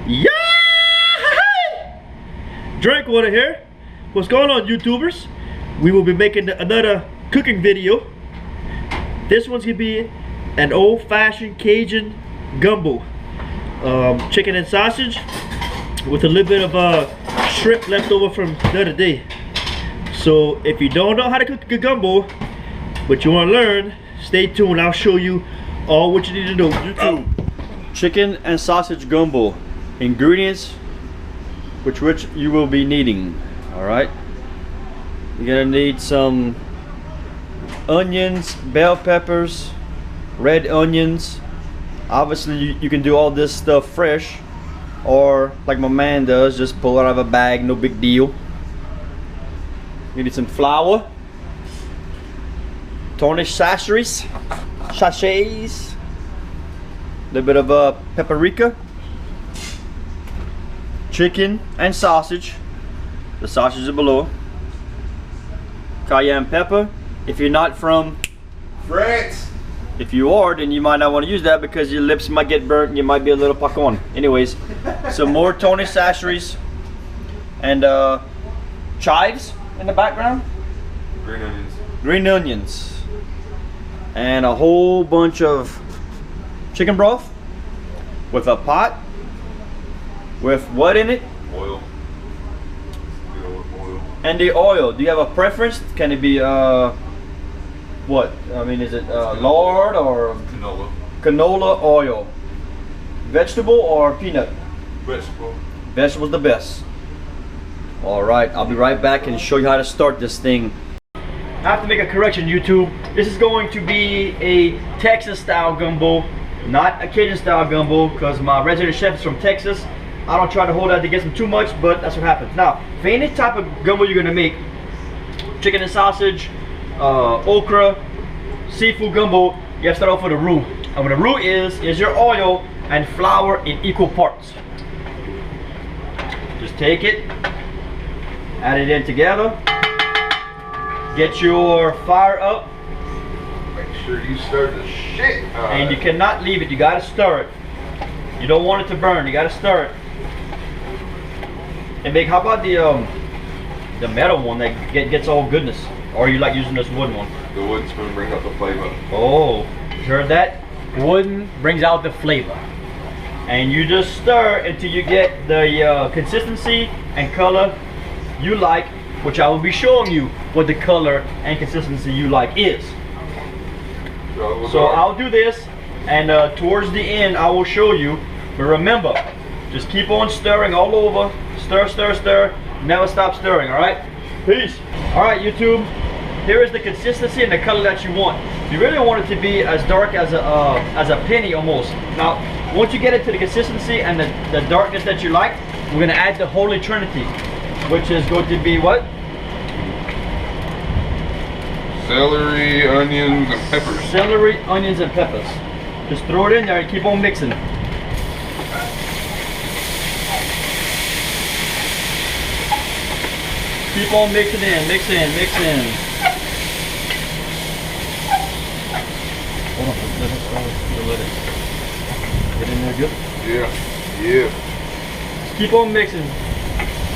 Yeah! Drinkwater here. What's going on, YouTubers? We will be making another cooking video. This one's gonna be an old-fashioned Cajun gumbo. Chicken and sausage with a little bit of shrimp left over from the other day. So if you don't know how to cook a gumbo, but you want to learn, stay tuned. I'll show you all what you need to know. Chicken and sausage gumbo. Ingredients which you will be needing. Alright, you're gonna need some onions, bell peppers, red onions. Obviously you can do all this stuff fresh, or like my man does, just pull it out of a bag, no big deal. You need some flour, tarnished sachets, a little bit of paprika, chicken and sausage. The sausage is below. Cayenne pepper. If you're not from France, if you are, then you might not want to use that because your lips might get burnt and you might be a little pacon. Anyways, some more tarnished sachets and chives in the background. green onions. Green onions. And a whole bunch of chicken broth with a pot with what in it? Oil. Oil. And the oil. Do you have a preference? Can it be what? I mean, is it lard or Canola. canola oil? Vegetable or peanut? Vegetable. Vegetable's the best. Alright, I'll be right back and show you how to start this thing. I have to make a correction, YouTube. This is going to be a Texas style gumbo, not a Cajun style gumbo, because my resident chef is from Texas. I don't try to hold that against him too much, but that's what happens. Now, for any type of gumbo you're gonna make, chicken and sausage, okra, seafood gumbo, you have to start off with a roux. And what a roux is your oil and flour in equal parts. Just take it, add it in together, get your fire up. Make sure you stir the shit out. And you cannot leave it, you gotta stir it. You don't want it to burn, you gotta stir it. And how about the metal one that gets all goodness? Or you like using this wooden one? The wooden spoon brings out the flavor. Oh, you heard that? Wooden brings out the flavor. And you just stir until you get the consistency and color you like, which I will be showing you what the color and consistency you like is. So I'll do this, and towards the end I will show you. But remember, just keep on stirring all over. Stir, stir, stir. Never stop stirring, alright? Peace. Alright, YouTube. Here is the consistency and the color that you want. You really want it to be as dark as a penny almost. Now, once you get it to the consistency and the darkness that you like, we're going to add the Holy Trinity, which is going to be what? Celery, onions, and peppers. Celery, onions, and peppers. Just throw it in there and keep on mixing. Keep on mixing in, mix in, mix in. Hold on, let it get in there good? Yeah, yeah. Just keep on mixing.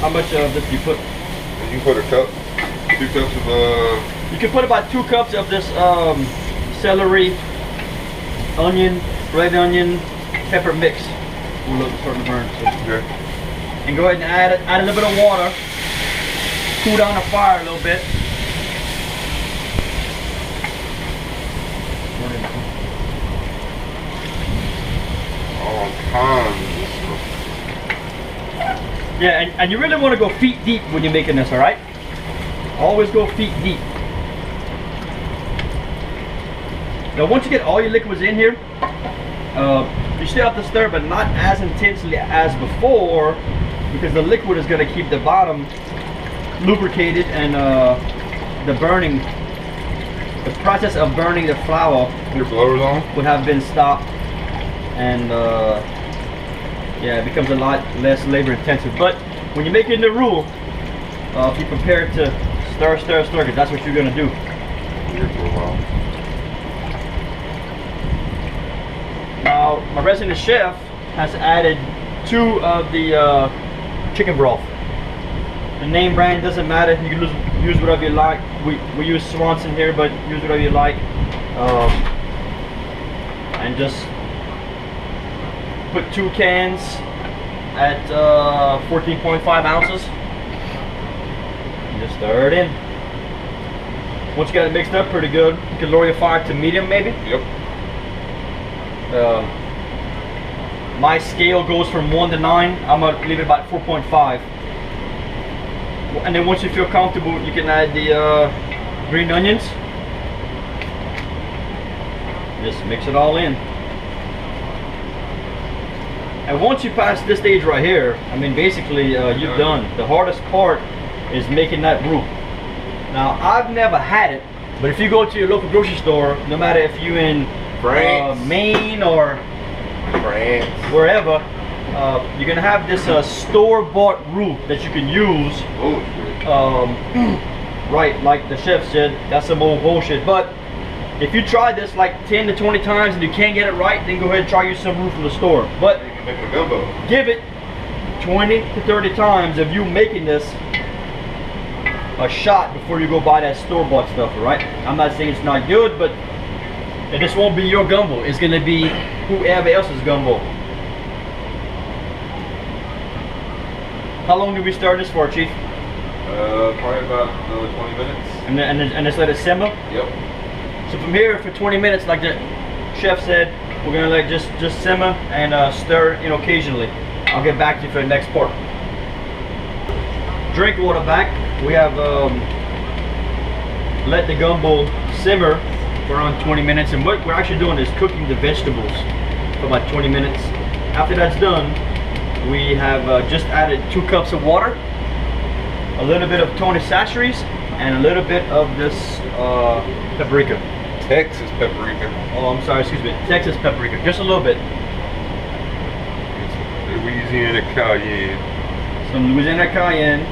How much of this do you put? You can put a cup, 2 cups of You can put about 2 cups of this celery, onion, red onion, pepper mix. Ooh, look, it's starting to burn. So. Okay. And go ahead and add a little bit of water. Cool down the fire a little bit. All kinds. Yeah, and you really want to go feet deep when you're making this, alright? Always go feet deep. Now once you get all your liquids in here, you still have to stir, but not as intensely as before, because the liquid is going to keep the bottom lubricated, and the process of burning the flour Your blower's on? would have been stopped, and yeah, it becomes a lot less labor intensive. But when you're making the roux, if you prepare to stir, stir, stir, because that's what you're going to do. Here for a while. Now, my resident chef has added 2 of the chicken broth. The name brand doesn't matter. You can use whatever you like. We use Swanson here, but use whatever you like. And just put 2 cans at 14.5 ounces. And just stir it in. Once you got it mixed up pretty good, you can lower your fire to medium maybe. Yep. My scale goes from 1 to 9. I'm gonna leave it about 4.5. And then once you feel comfortable, you can add the green onions. Just mix it all in. And once you pass this stage right here, I mean basically you've done. The hardest part is making that roux. Now I've never had it, but if you go to your local grocery store, no matter if you're in Maine or wherever, you're gonna have this store-bought roux that you can use. Right, like the chef said, that's some old bullshit. But if you try this like 10 to 20 times and you can't get it right, then go ahead and try use some roux from the store. But You can make a gumbo. give it 20 to 30 times of you making this a shot before you go buy that store-bought stuff, right? I'm not saying it's not good, but this won't be your gumbo. It's gonna be whoever else's gumbo. How long did we start this for, Chief? Probably about another 20 minutes. And just let it simmer? Yep. So from here for 20 minutes, like the chef said, we're gonna let just simmer and stir, you know, occasionally. I'll get back to you for the next part. Drink water back. We have let the gumbo simmer for around 20 minutes, and what we're actually doing is cooking the vegetables for about 20 minutes. After that's done, we have just added 2 cups of water, a little bit of Tony Chachere's, and a little bit of this paprika. Texas paprika. Oh, I'm sorry, excuse me. Texas paprika, just a little bit. Louisiana cayenne. Some Louisiana cayenne,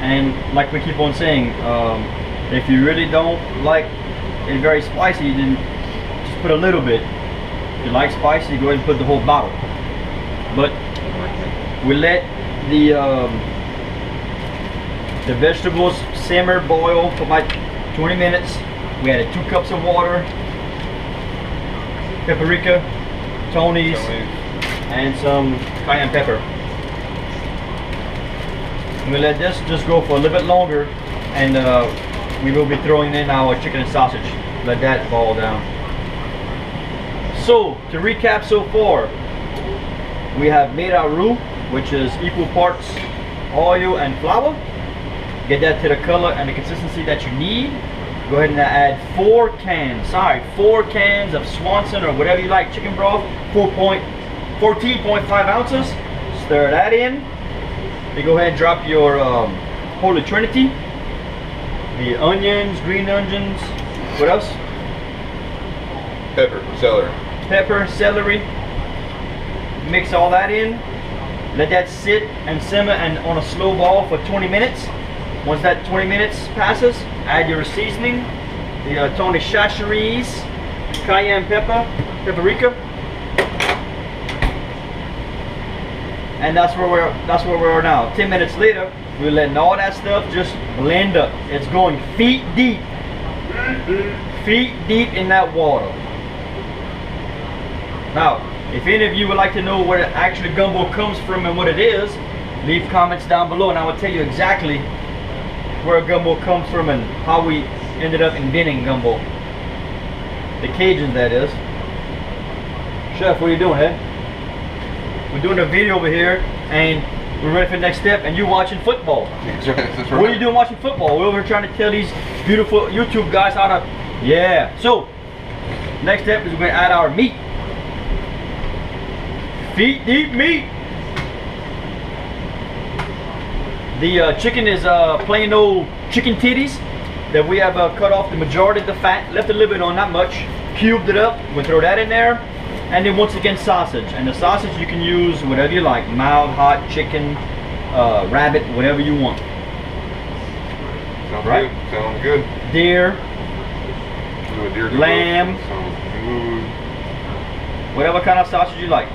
and like we keep on saying, if you really don't like it very spicy, then just put a little bit. If you like spicy, go ahead and put the whole bottle. But we let the vegetables simmer, boil for about 20 minutes. We added 2 cups of water, paprika, Tony's, and some cayenne pepper. We let this just go for a little bit longer, and we will be throwing in our chicken and sausage. Let that boil down. So to recap so far, we have made our roux, which is equal parts oil and flour. Get that to the color and the consistency that you need. Go ahead and add 4 cans of Swanson or whatever you like chicken broth, 14.5 ounces. Stir that in. You go ahead and drop your holy trinity, the onions, green onions, what else? Pepper, celery. Pepper, celery. Mix all that in. Let that sit and simmer and on a slow boil for 20 minutes. Once that 20 minutes passes, add your seasoning, the Tony Chachere's, cayenne pepper, paprika, and that's where we are now. 10 minutes later, we're letting all that stuff just blend up. It's going feet deep in that water. Now, if any of you would like to know where actually gumbo comes from and what it is, leave comments down below and I will tell you exactly where gumbo comes from and how we ended up inventing gumbo. The Cajuns, that is. Chef, what are you doing, eh? We're doing a video over here and we're ready for the next step, and you're watching football. That's right. What are you doing watching football? We're over here trying to tell these beautiful YouTube guys how to, yeah. So, next step is we're going to add our meat. Feet deep meat. The chicken is plain old chicken titties that we have cut off the majority of the fat, left a little bit on, not much, cubed it up. We'll throw that in there, and then once again sausage. And the sausage you can use whatever you like, mild, hot, chicken, rabbit, whatever you want. Sounds right? good. Sounds good. Deer, Do a deer lamb, sounds good. whatever kind of sausage you like.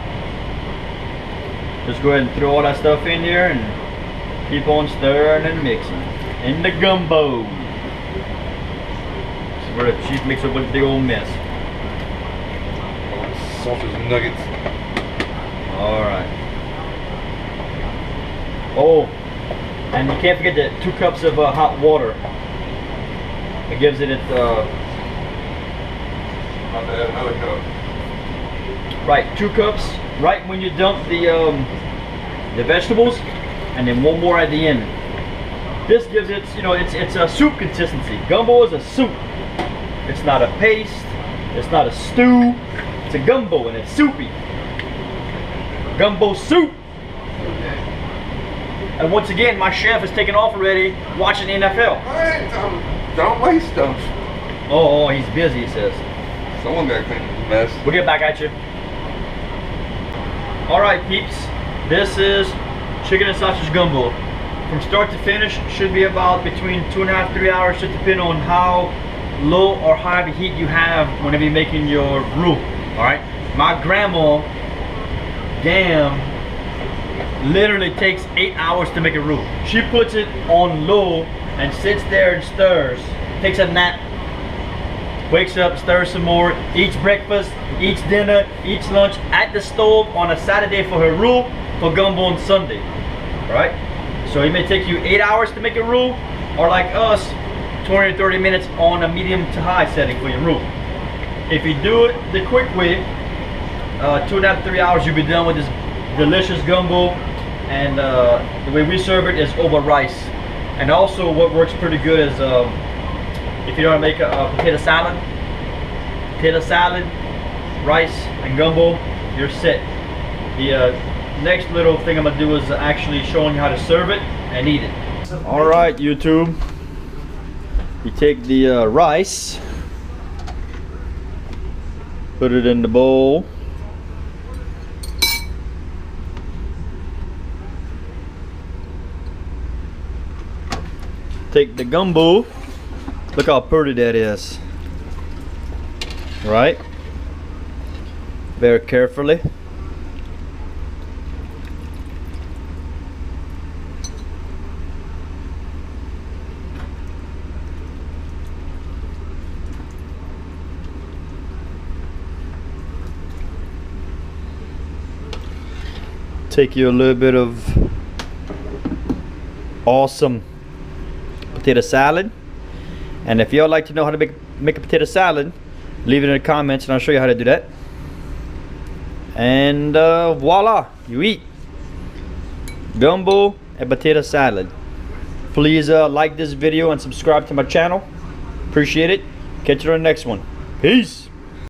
Just go ahead and throw all that stuff in there and keep on stirring and mixing. In the gumbo. This is where the chief makes a big old mess. Sausage nuggets. Alright. Oh, and you can't forget the 2 cups of hot water. It gives it About to add another cup. right, 2 cups right when you dump the vegetables, and then 1 more at the end. This gives it, you know, it's a soup consistency. Gumbo is a soup. It's not a paste. It's not a stew. It's a gumbo, and it's soupy. Gumbo soup. And once again, my chef is taking off already, watching the NFL. Hey, don't waste stuff. Oh, he's busy, he says. Someone got to clean this mess. We'll get back at you. Alright, peeps. This is chicken and sausage gumbo. From start to finish, should be about between 2.5 to 3 hours, just depending on how low or high the heat you have whenever you're making your roux. Alright? My grandma, damn, literally takes 8 hours to make a roux. She puts it on low and sits there and stirs, takes a nap, wakes up, stirs some more, eats breakfast, eats dinner, eats lunch at the stove on a Saturday for her roux, for gumbo on Sunday. Alright? So it may take you 8 hours to make a roux, or like us, 20 or 30 minutes on a medium to high setting for your roux. If you do it the quick way, 2.5 to 3 hours, you'll be done with this delicious gumbo. And the way we serve it is over rice. And also what works pretty good is if you don't make a potato salad, rice and gumbo, you're set. The next little thing I'm gonna do is actually showing you how to serve it and eat it. All right, YouTube. You take the rice, put it in the bowl. Take the gumbo. Look how pretty that is. Right? Very carefully. Take you a little bit of awesome potato salad, and if y'all like to know how to make a potato salad, leave it in the comments and I'll show you how to do that. And voila, you eat gumbo and potato salad. Please like this video and subscribe to my channel. Appreciate it. Catch you on the next one. Peace.